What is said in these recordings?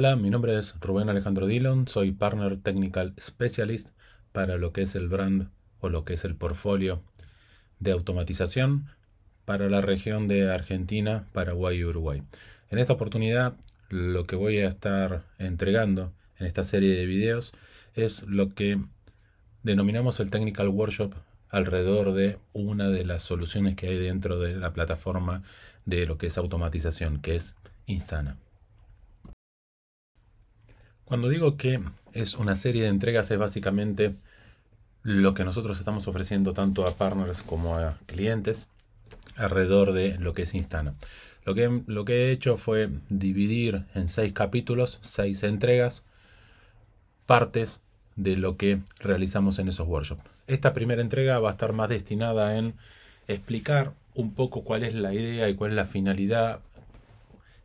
Hola, mi nombre es Rubén Alejandro Dillon, soy Partner Technical Specialist para lo que es el brand o lo que es el portfolio de automatización para la región de Argentina, Paraguay y Uruguay. En esta oportunidad lo que voy a estar entregando en esta serie de videos es lo que denominamos el Technical Workshop alrededor de una de las soluciones que hay dentro de la plataforma de lo que es automatización, que es Instana. Cuando digo que es una serie de entregas, es básicamente lo que nosotros estamos ofreciendo tanto a partners como a clientes alrededor de lo que es Instana. Lo que he hecho fue dividir en 6 capítulos, 6 entregas, partes de lo que realizamos en esos workshops. Esta primera entrega va a estar más destinada en explicar un poco cuál es la idea y cuál es la finalidad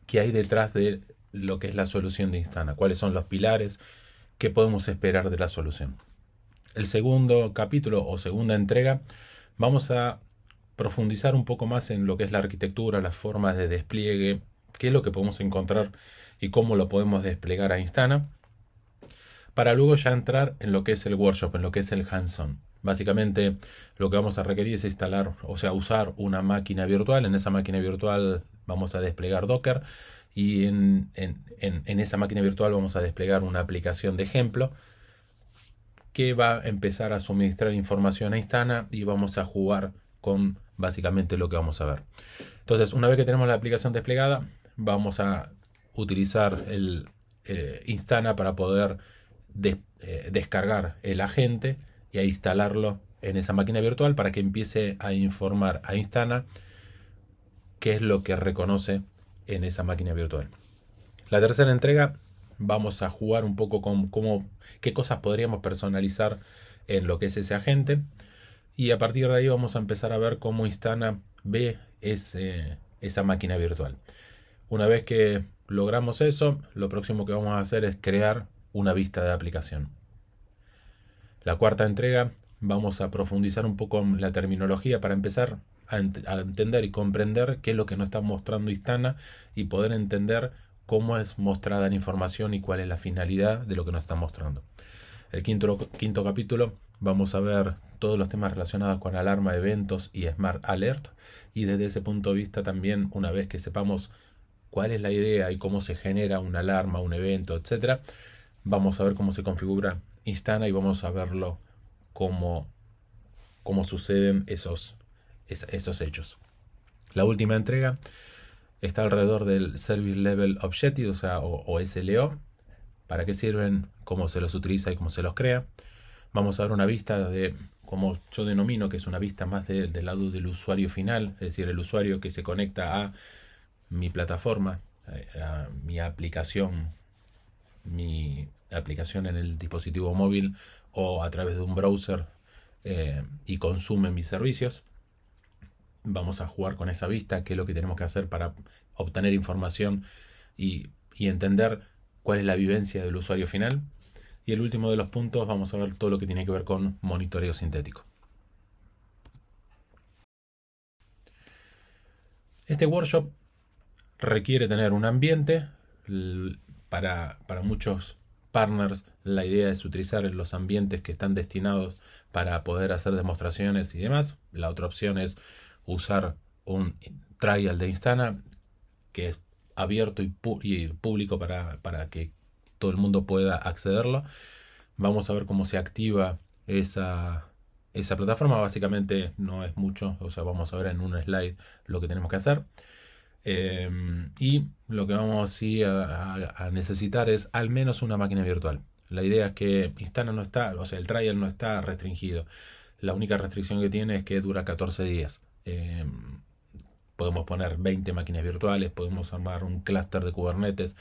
que hay detrás de lo que es la solución de Instana, cuáles son los pilares que podemos esperar de la solución. El segundo capítulo o segunda entrega vamos a profundizar un poco más en lo que es la arquitectura, las formas de despliegue, qué es lo que podemos encontrar y cómo lo podemos desplegar a Instana, para luego ya entrar en lo que es el workshop, en lo que es el hands-on. Básicamente lo que vamos a requerir es instalar, o sea, usar una máquina virtual. En esa máquina virtual vamos a desplegar Docker y en esa máquina virtual vamos a desplegar una aplicación de ejemplo que va a empezar a suministrar información a Instana y vamos a jugar con básicamente lo que vamos a ver. Entonces, una vez que tenemos la aplicación desplegada, vamos a utilizar el Instana para poder descargar el agente y a instalarlo en esa máquina virtual para que empiece a informar a Instana qué es lo que reconoce en esa máquina virtual. La tercera entrega vamos a jugar un poco con qué cosas podríamos personalizar en lo que es ese agente, y a partir de ahí vamos a empezar a ver cómo Instana ve esa máquina virtual. Una vez que logramos eso, lo próximo que vamos a hacer es crear una vista de aplicación. La cuarta entrega vamos a profundizar un poco en la terminología para empezar a entender y comprender qué es lo que nos está mostrando Instana y poder entender cómo es mostrada la información y cuál es la finalidad de lo que nos está mostrando. El quinto capítulo vamos a ver todos los temas relacionados con alarma de eventos y Smart Alert, y desde ese punto de vista también, una vez que sepamos cuál es la idea y cómo se genera una alarma, un evento, etcétera, vamos a ver cómo se configura Instana y vamos a verlo cómo suceden esos hechos. La última entrega está alrededor del Service Level Objective, o SLO. ¿Para qué sirven? ¿Cómo se los utiliza y cómo se los crea? Vamos a ver una vista de, como yo denomino, que es una vista más del lado del usuario final, es decir, el usuario que se conecta a mi plataforma, a mi aplicación en el dispositivo móvil o a través de un browser, y consume mis servicios. Vamos a jugar con esa vista, qué es lo que tenemos que hacer para obtener información y entender cuál es la vivencia del usuario final. Y el último de los puntos, vamos a ver todo lo que tiene que ver con monitoreo sintético. Este workshop requiere tener un ambiente. Para muchos partners la idea es utilizar los ambientes que están destinados para poder hacer demostraciones y demás. La otra opción es usar un trial de Instana que es abierto y público para que todo el mundo pueda accederlo. Vamos a ver cómo se activa esa plataforma. Básicamente no es mucho, vamos a ver en un slide lo que tenemos que hacer. Y lo que vamos a necesitar es al menos una máquina virtual. La idea es que Instana no está, el trial no está restringido. La única restricción que tiene es que dura 14 días. Podemos poner 20 máquinas virtuales, podemos armar un clúster de Kubernetes,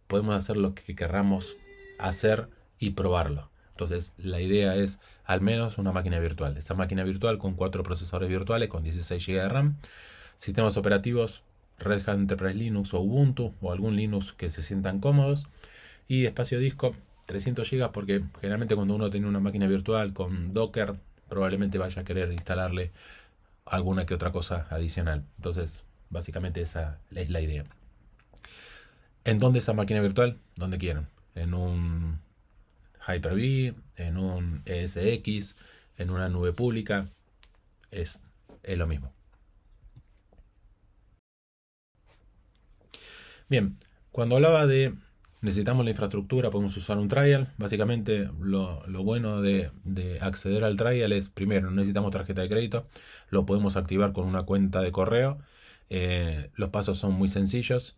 podemos hacer lo que queramos hacer y probarlo. Entonces la idea es al menos una máquina virtual. Esa máquina virtual con 4 procesadores virtuales con 16 GB de RAM, sistemas operativos Red Hat Enterprise Linux o Ubuntu o algún Linux que se sientan cómodos, y espacio disco 300 GB, porque generalmente cuando uno tiene una máquina virtual con Docker probablemente vaya a querer instalarle alguna que otra cosa adicional. Entonces básicamente esa es la idea. ¿En dónde esa máquina virtual? Donde quieran. En un Hyper-V, en un ESX, en una nube pública. Es lo mismo. Bien, cuando hablaba de necesitamos la infraestructura, podemos usar un trial. Básicamente lo bueno de acceder al trial es, primero, no necesitamos tarjeta de crédito, lo podemos activar con una cuenta de correo. Los pasos son muy sencillos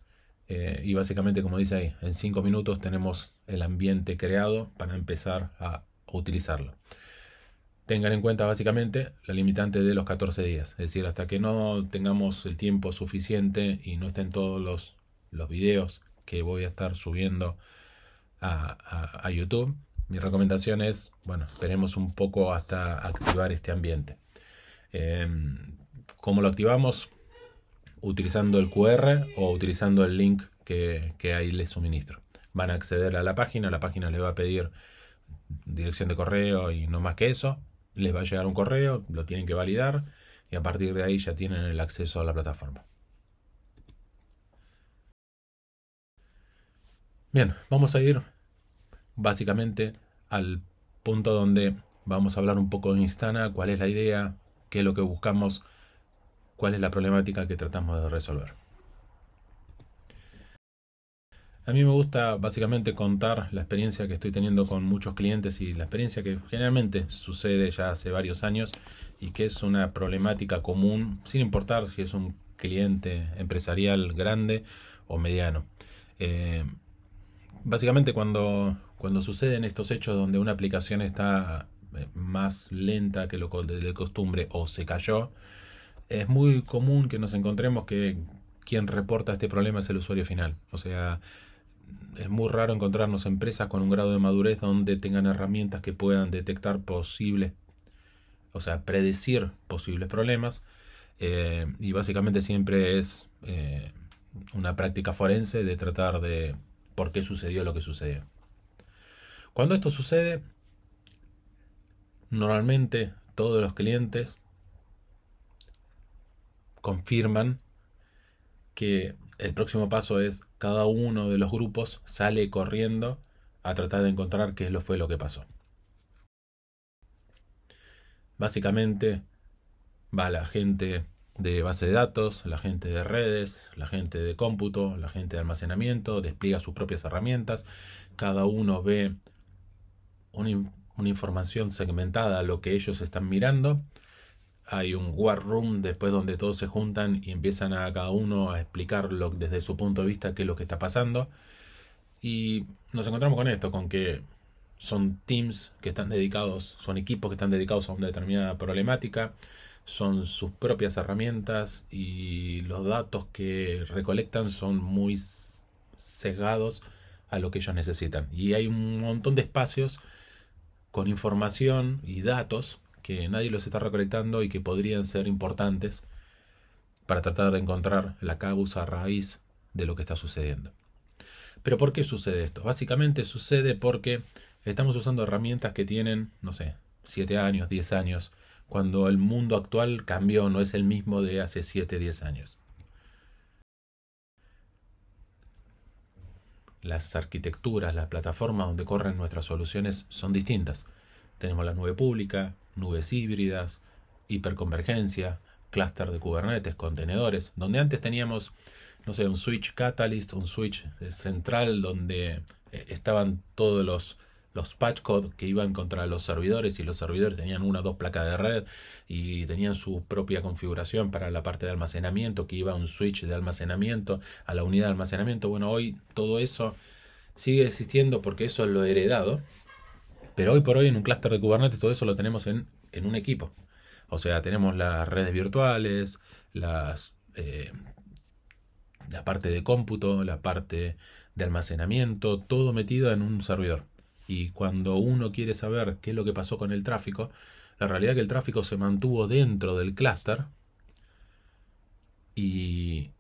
y básicamente, como dice ahí, en 5 minutos tenemos el ambiente creado para empezar a utilizarlo. Tengan en cuenta básicamente la limitante de los 14 días, es decir, hasta que no tengamos el tiempo suficiente y no estén todos los videos que voy a estar subiendo a YouTube. Mi recomendación es, bueno, esperemos un poco hasta activar este ambiente. ¿Cómo lo activamos? Utilizando el QR o utilizando el link que ahí les suministro. Van a acceder a la página le va a pedir dirección de correo y no más que eso. Les va a llegar un correo, lo tienen que validar y a partir de ahí ya tienen el acceso a la plataforma. Bien, vamos a ir básicamente al punto donde vamos a hablar un poco de Instana, cuál es la idea, qué es lo que buscamos, cuál es la problemática que tratamos de resolver. A mí me gusta básicamente contar la experiencia que estoy teniendo con muchos clientes y la experiencia que generalmente sucede ya hace varios años y que es una problemática común, sin importar si es un cliente empresarial grande o mediano. Básicamente cuando suceden estos hechos donde una aplicación está más lenta que lo de costumbre o se cayó, es muy común que nos encontremos que quien reporta este problema es el usuario final. O sea, es muy raro encontrarnos empresas con un grado de madurez donde tengan herramientas que puedan detectar posibles, o sea, predecir posibles problemas. Y básicamente siempre es una práctica forense de tratar de por qué sucedió lo que sucedió. Cuando esto sucede, normalmente todos los clientes confirman que el próximo paso es cada uno de los grupos sale corriendo a tratar de encontrar qué fue lo que pasó. Básicamente va la gente de base de datos, la gente de redes, la gente de cómputo, la gente de almacenamiento, despliega sus propias herramientas, cada uno ve una información segmentada a lo que ellos están mirando. Hay un war room después donde todos se juntan y empiezan a cada uno a explicarlo desde su punto de vista qué es lo que está pasando. Y nos encontramos con esto, con que son teams que están dedicados, son equipos que están dedicados a una determinada problemática, son sus propias herramientas y los datos que recolectan son muy sesgados a lo que ellos necesitan. Y hay un montón de espacios con información y datos que nadie los está recolectando y que podrían ser importantes para tratar de encontrar la causa raíz de lo que está sucediendo. ¿Pero por qué sucede esto? Básicamente sucede porque estamos usando herramientas que tienen, no sé, 7 años, 10 años, cuando el mundo actual cambió, no es el mismo de hace 7, 10 años. Las arquitecturas, las plataformas donde corren nuestras soluciones son distintas. Tenemos la nube pública, nubes híbridas, hiperconvergencia, clúster de Kubernetes, contenedores, donde antes teníamos, no sé, un switch Catalyst, un switch central donde estaban todos los patch code que iban contra los servidores y los servidores tenían 1 o 2 placas de red y tenían su propia configuración para la parte de almacenamiento, que iba un switch de almacenamiento a la unidad de almacenamiento. Bueno, hoy todo eso sigue existiendo porque eso es lo heredado, pero hoy por hoy en un clúster de Kubernetes todo eso lo tenemos en un equipo. O sea, tenemos las redes virtuales, la parte de cómputo, la parte de almacenamiento, todo metido en un servidor. Y cuando uno quiere saber qué es lo que pasó con el tráfico, la realidad es que el tráfico se mantuvo dentro del clúster y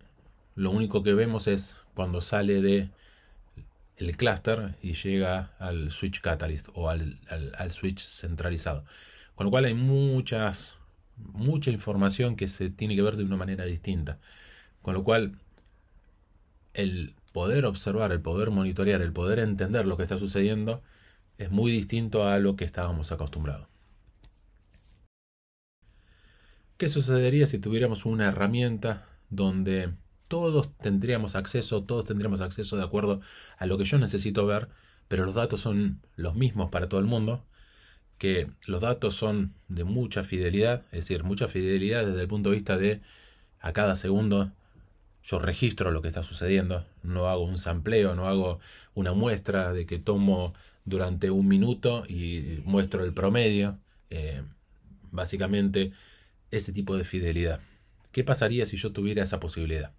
lo único que vemos es cuando sale de el clúster y llega al switch Catalyst o al switch centralizado. Con lo cual hay mucha información que se tiene que ver de una manera distinta. Con lo cual el poder observar, el poder monitorear, el poder entender lo que está sucediendo es muy distinto a lo que estábamos acostumbrados. ¿Qué sucedería si tuviéramos una herramienta donde todos tendríamos acceso de acuerdo a lo que yo necesito ver, pero los datos son los mismos para todo el mundo? Que los datos son de mucha fidelidad, es decir, mucha fidelidad desde el punto de vista de a cada segundo yo registro lo que está sucediendo, no hago un sampleo, no hago una muestra de que tomo durante un minuto y muestro el promedio. Básicamente ese tipo de fidelidad. ¿Qué pasaría si yo tuviera esa posibilidad?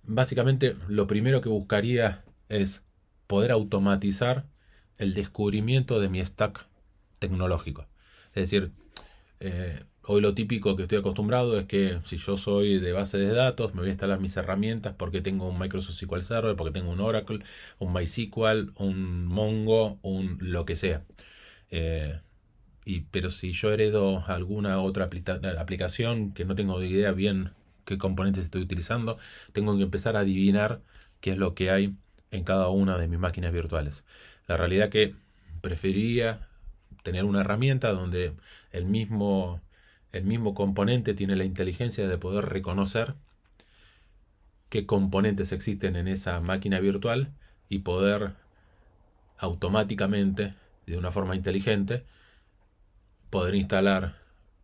Básicamente lo primero que buscaría es poder automatizar el descubrimiento de mi stack tecnológico. Es decir, hoy lo típico que estoy acostumbrado es que si yo soy de base de datos, me voy a instalar mis herramientas porque tengo un Microsoft SQL Server, porque tengo un Oracle, un MySQL, un Mongo, un lo que sea. Pero si yo heredo alguna otra aplicación que no tengo idea bien qué componentes estoy utilizando, tengo que empezar a adivinar qué es lo que hay en cada una de mis máquinas virtuales. La realidad que preferiría tener una herramienta donde el mismo componente tiene la inteligencia de poder reconocer qué componentes existen en esa máquina virtual y poder automáticamente, de una forma inteligente, poder instalar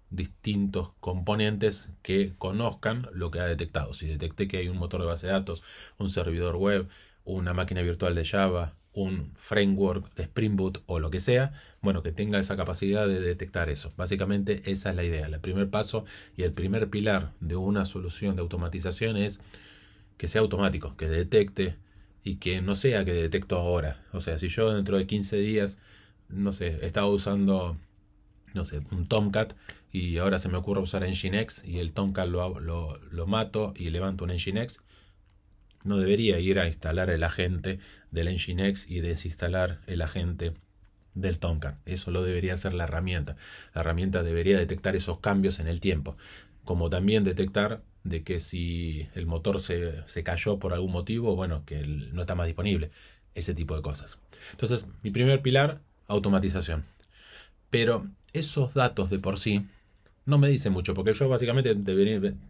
distintos componentes que conozcan lo que ha detectado. Si detecté que hay un motor de base de datos, un servidor web, una máquina virtual de Java, un framework de Spring Boot o lo que sea, bueno, que tenga esa capacidad de detectar eso. Básicamente esa es la idea. El primer paso y el primer pilar de una solución de automatización es que sea automático, que detecte y que no sea que detecto ahora. O sea, si yo dentro de 15 días, no sé, estaba usando, no sé, un Tomcat y ahora se me ocurre usar Nginx y el Tomcat lo mato y levanto un Nginx, no debería ir a instalar el agente del Nginx y desinstalar el agente del Tomcat. Eso lo debería hacer la herramienta. La herramienta debería detectar esos cambios en el tiempo, como también detectar de que si el motor se cayó por algún motivo, bueno, que no está más disponible, ese tipo de cosas. Entonces, mi primer pilar, automatización. Pero esos datos de por sí no me dicen mucho, porque yo básicamente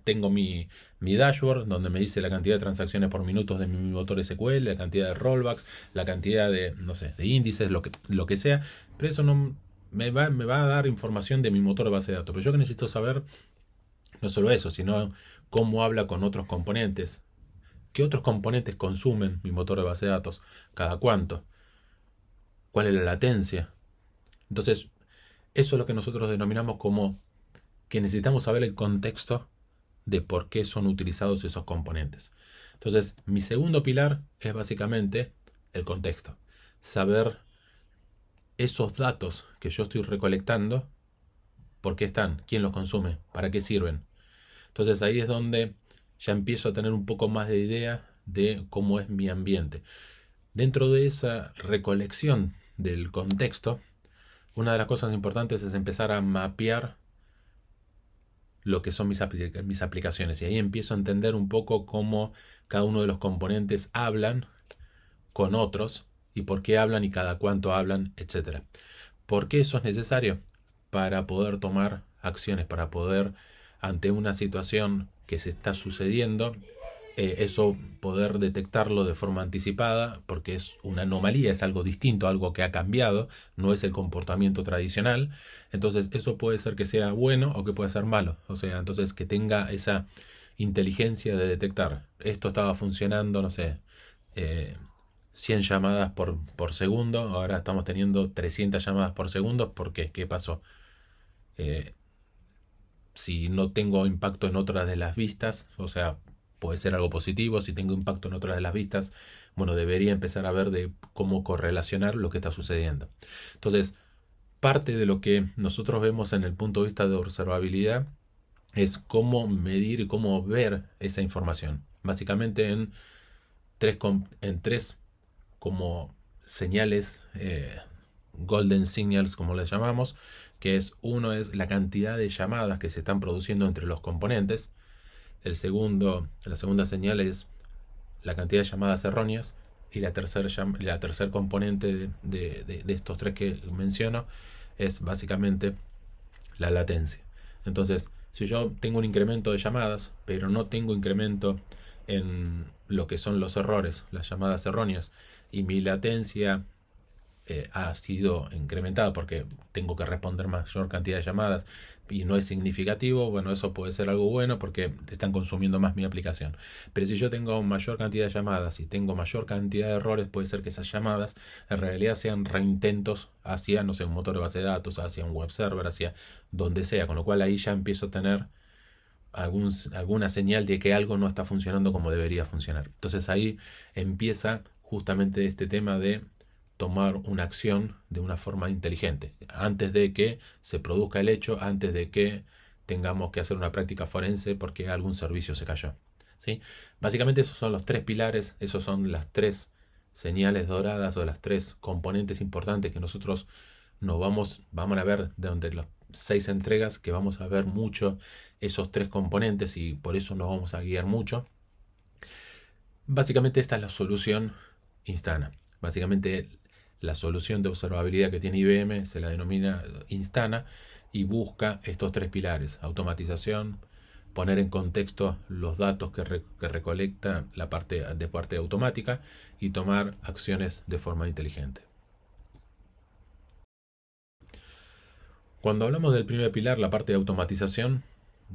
tengo mi dashboard donde me dice la cantidad de transacciones por minutos de mi motor SQL, la cantidad de rollbacks, la cantidad de, no sé, de índices, lo que sea, pero eso no me va a dar información de mi motor de base de datos. Pero yo que necesito saber no solo eso, sino cómo habla con otros componentes, qué otros componentes consumen mi motor de base de datos, cada cuánto, cuál es la latencia. Entonces, eso es lo que nosotros denominamos como que necesitamos saber el contexto de por qué son utilizados esos componentes. Entonces, mi segundo pilar es básicamente el contexto. Saber esos datos que yo estoy recolectando, por qué están, quién los consume, para qué sirven. Entonces ahí es donde ya empiezo a tener un poco más de idea de cómo es mi ambiente. Dentro de esa recolección del contexto, una de las cosas importantes es empezar a mapear lo que son mis aplicaciones. Y ahí empiezo a entender un poco cómo cada uno de los componentes hablan con otros y por qué hablan y cada cuánto hablan, etc. ¿Por qué eso es necesario? Para poder tomar acciones, para poder, ante una situación que se está sucediendo, eso poder detectarlo de forma anticipada, porque es una anomalía, es algo distinto, algo que ha cambiado, no es el comportamiento tradicional. Entonces eso puede ser que sea bueno o que puede ser malo. O sea, entonces que tenga esa inteligencia de detectar. Esto estaba funcionando, no sé, 100 llamadas por segundo, ahora estamos teniendo 300 llamadas por segundo. ¿Por qué? ¿Qué pasó? Si no tengo impacto en otras de las vistas, o sea, puede ser algo positivo. Si tengo impacto en otras de las vistas, bueno, debería empezar a ver de cómo correlacionar lo que está sucediendo. Entonces, parte de lo que nosotros vemos en el punto de vista de observabilidad es cómo medir y cómo ver esa información. Básicamente en tres como señales, golden signals como les llamamos, que es uno es la cantidad de llamadas que se están produciendo entre los componentes. La segunda señal es la cantidad de llamadas erróneas. Y la tercer componente de estos tres que menciono es básicamente la latencia. Entonces, si yo tengo un incremento de llamadas, pero no tengo incremento en lo que son los errores, las llamadas erróneas, y mi latencia ha sido incrementada porque tengo que responder mayor cantidad de llamadas y no es significativo, bueno, eso puede ser algo bueno porque están consumiendo más mi aplicación. Pero si yo tengo mayor cantidad de llamadas y tengo mayor cantidad de errores, puede ser que esas llamadas en realidad sean reintentos hacia, no sé, un motor de base de datos, hacia un web server, hacia donde sea, con lo cual ahí ya empiezo a tener alguna señal de que algo no está funcionando como debería funcionar. Entonces ahí empieza justamente este tema de tomar una acción de una forma inteligente, antes de que se produzca el hecho, antes de que tengamos que hacer una práctica forense porque algún servicio se cayó. ¿Sí? Básicamente esos son los tres pilares, esos son las tres señales doradas o las tres componentes importantes que nosotros vamos a ver durante las 6 entregas, que vamos a ver mucho esos tres componentes y por eso nos vamos a guiar mucho. Básicamente esta es la solución Instana. Básicamente la solución de observabilidad que tiene IBM se la denomina Instana y busca estos tres pilares: automatización, poner en contexto los datos que recolecta la parte automática y tomar acciones de forma inteligente. Cuando hablamos del primer pilar, la parte de automatización,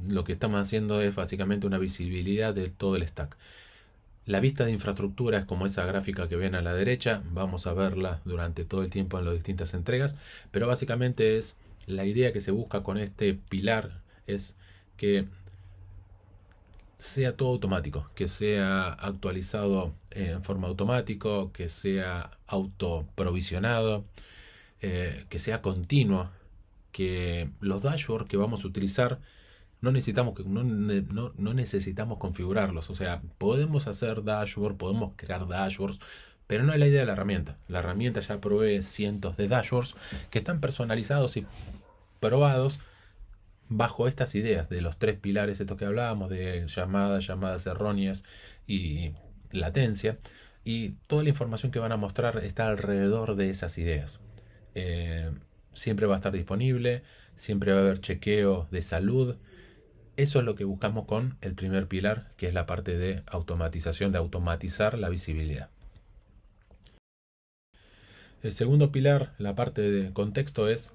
lo que estamos haciendo es básicamente una visibilidad de todo el stack. La vista de infraestructura es como esa gráfica que ven a la derecha, vamos a verla durante todo el tiempo en las distintas entregas, pero básicamente es la idea que se busca con este pilar es que sea todo automático, que sea actualizado en forma automática, que sea autoprovisionado, que sea continuo, que los dashboards que vamos a utilizar no necesitamos configurarlos. O sea, podemos hacer dashboard, podemos crear dashboards, pero no es la idea de la herramienta. La herramienta ya provee cientos de dashboards que están personalizados y probados bajo estas ideas de los tres pilares estos que hablábamos, de llamadas erróneas y latencia, y toda la información que van a mostrar está alrededor de esas ideas. Siempre va a estar disponible, siempre va a haber chequeo de salud. Eso es lo que buscamos con el primer pilar, que es la parte de automatización, de automatizar la visibilidad. El segundo pilar, la parte de contexto, es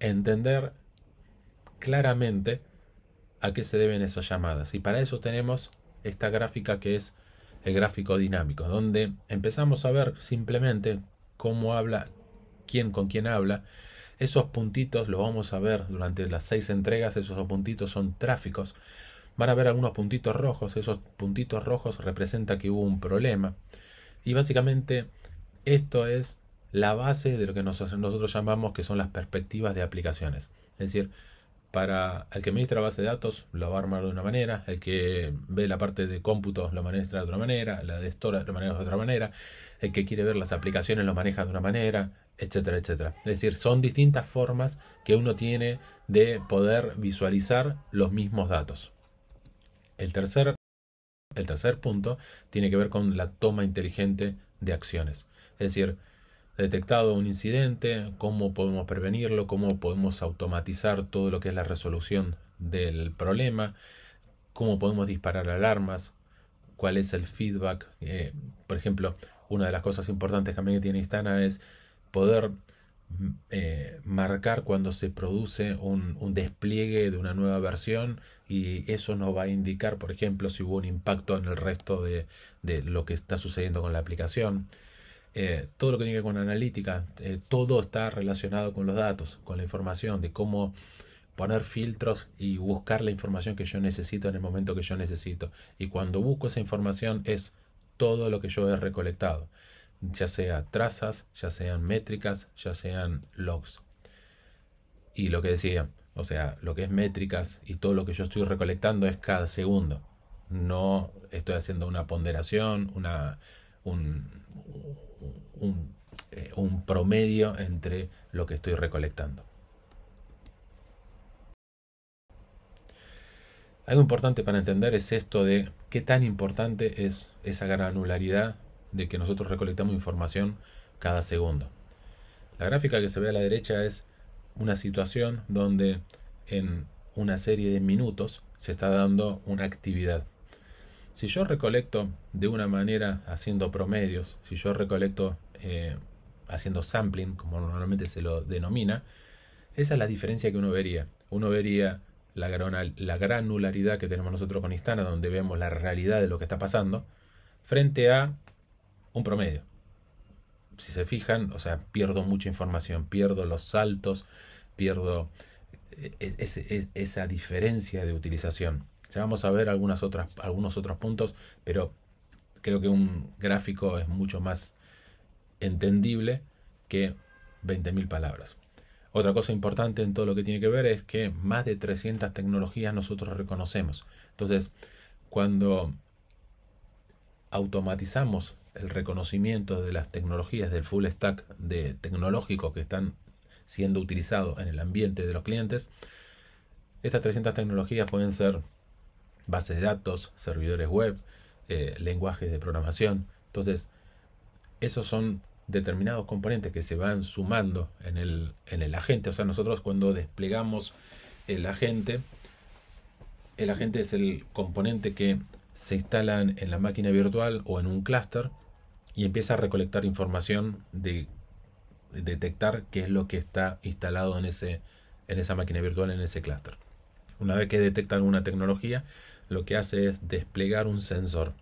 entender claramente a qué se deben esas llamadas. Y para eso tenemos esta gráfica que es el gráfico dinámico, donde empezamos a ver simplemente cómo habla, quién con quién habla. Esos puntitos los vamos a ver durante las 6 entregas. Esos puntitos son tráficos. Van a ver algunos puntitos rojos. Esos puntitos rojos representan que hubo un problema. Y básicamente esto es la base de lo que nosotros llamamos que son las perspectivas de aplicaciones. Es decir, para el que administra base de datos lo va a armar de una manera, el que ve la parte de cómputo lo maneja de otra manera, la de storage lo maneja de otra manera, el que quiere ver las aplicaciones lo maneja de una manera, etcétera, etcétera. Es decir, son distintas formas que uno tiene de poder visualizar los mismos datos. El tercer punto tiene que ver con la toma inteligente de acciones. Es decir, detectado un incidente, cómo podemos prevenirlo, cómo podemos automatizar todo lo que es la resolución del problema, cómo podemos disparar alarmas, cuál es el feedback. Por ejemplo, una de las cosas importantes también que tiene Instana es poder marcar cuando se produce un despliegue de una nueva versión, y eso nos va a indicar, por ejemplo, si hubo un impacto en el resto de lo que está sucediendo con la aplicación. Todo lo que tiene que ver con analítica, todo está relacionado con los datos, con la información, de cómo poner filtros y buscar la información que yo necesito en el momento que yo necesito. Y cuando busco esa información es todo lo que yo he recolectado, ya sea trazas, ya sean métricas, ya sean logs. Y lo que decía, o sea, lo que es métricas y todo lo que yo estoy recolectando es cada segundo. No estoy haciendo una ponderación, un, un promedio entre lo que estoy recolectando. Algo importante para entender es esto de qué tan importante es esa granularidad de que nosotros recolectamos información cada segundo. La gráfica que se ve a la derecha es una situación donde en una serie de minutos se está dando una actividad. Si yo recolecto de una manera haciendo promedios, si yo recolecto haciendo sampling, como normalmente se lo denomina, esa es la diferencia que uno vería. Uno vería la granularidad que tenemos nosotros con Instana, donde vemos la realidad de lo que está pasando, frente a un promedio. Si se fijan, o sea, pierdo mucha información, pierdo los saltos, pierdo esa diferencia de utilización. Ya vamos a ver algunos otros puntos, pero creo que un gráfico es mucho más entendible que 20.000 palabras. Otra cosa importante en todo lo que tiene que ver es que más de 300 tecnologías nosotros reconocemos. Entonces, cuando automatizamos el reconocimiento de las tecnologías del full stack de tecnológicos que están siendo utilizados en el ambiente de los clientes, estas 300 tecnologías pueden ser bases de datos, servidores web, lenguajes de programación. Entonces, esos son determinados componentes que se van sumando en el agente. O sea, nosotros cuando desplegamos el agente es el componente que se instala en la máquina virtual o en un clúster y empieza a recolectar información de detectar qué es lo que está instalado en esa máquina virtual, en ese clúster. Una vez que detecta alguna tecnología, lo que hace es desplegar un sensor.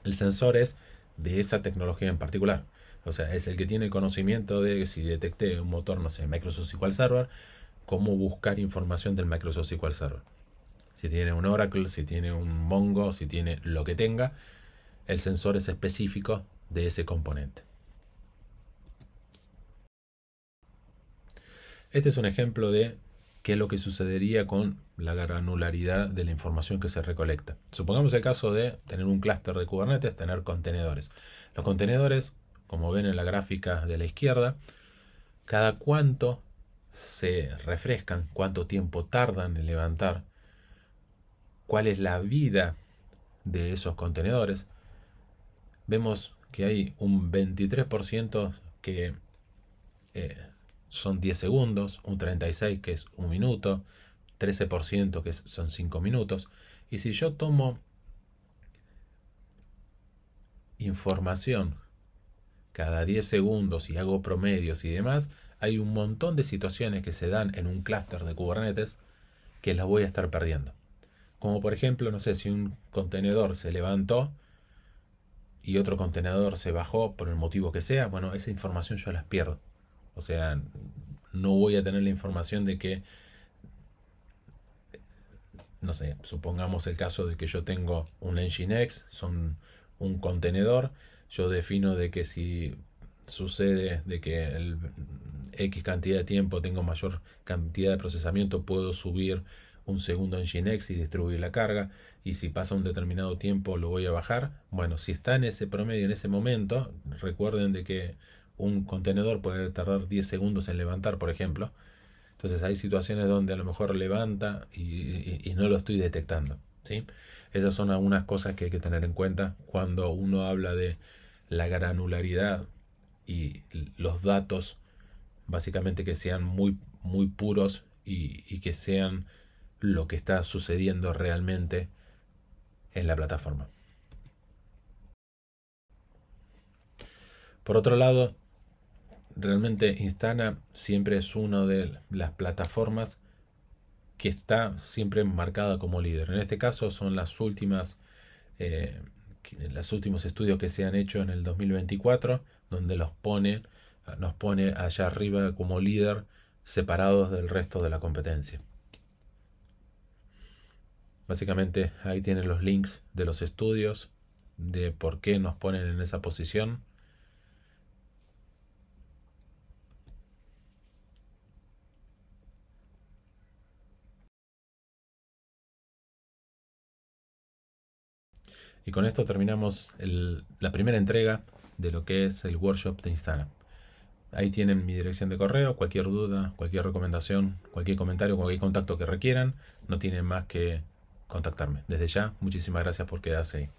El sensor es de esa tecnología en particular. O sea, es el que tiene el conocimiento de si detecté un motor, no sé, Microsoft SQL Server, cómo buscar información del Microsoft SQL Server. Si tiene un Oracle, si tiene un Mongo, si tiene lo que tenga, el sensor es específico de ese componente. Este es un ejemplo de qué es lo que sucedería con la granularidad de la información que se recolecta. Supongamos el caso de tener un clúster de Kubernetes, tener contenedores. Los contenedores, como ven en la gráfica de la izquierda, cada cuánto se refrescan, cuánto tiempo tardan en levantar, cuál es la vida de esos contenedores. Vemos que hay un 23% que son 10 segundos, un 36% que es un minuto, 13% que son 5 minutos. Y si yo tomo información cada 10 segundos y hago promedios y demás, hay un montón de situaciones que se dan en un clúster de Kubernetes que las voy a estar perdiendo. Como por ejemplo, no sé, si un contenedor se levantó y otro contenedor se bajó por el motivo que sea, bueno, esa información yo las pierdo. O sea, no voy a tener la información de que, no sé, supongamos el caso de que yo tengo un Nginx, son un contenedor, yo defino de que si sucede de que el X cantidad de tiempo tengo mayor cantidad de procesamiento, puedo subir un segundo Nginx y distribuir la carga, y si pasa un determinado tiempo lo voy a bajar. Bueno, si está en ese promedio en ese momento, recuerden de que un contenedor puede tardar 10 segundos en levantar, por ejemplo. Entonces hay situaciones donde a lo mejor levanta y no lo estoy detectando, ¿sí? Esas son algunas cosas que hay que tener en cuenta cuando uno habla de la granularidad y los datos, básicamente que sean muy, muy puros y que sean lo que está sucediendo realmente en la plataforma. Por otro lado, realmente Instana siempre es una de las plataformas que está siempre marcada como líder. En este caso son los últimos estudios que se han hecho en el 2024, donde nos pone allá arriba como líder, separados del resto de la competencia. Básicamente ahí tienen los links de los estudios, de por qué nos ponen en esa posición. Y con esto terminamos la primera entrega de lo que es el workshop de Instana. Ahí tienen mi dirección de correo, cualquier duda, cualquier recomendación, cualquier comentario, cualquier contacto que requieran. No tienen más que contactarme. Desde ya, muchísimas gracias por quedarse ahí.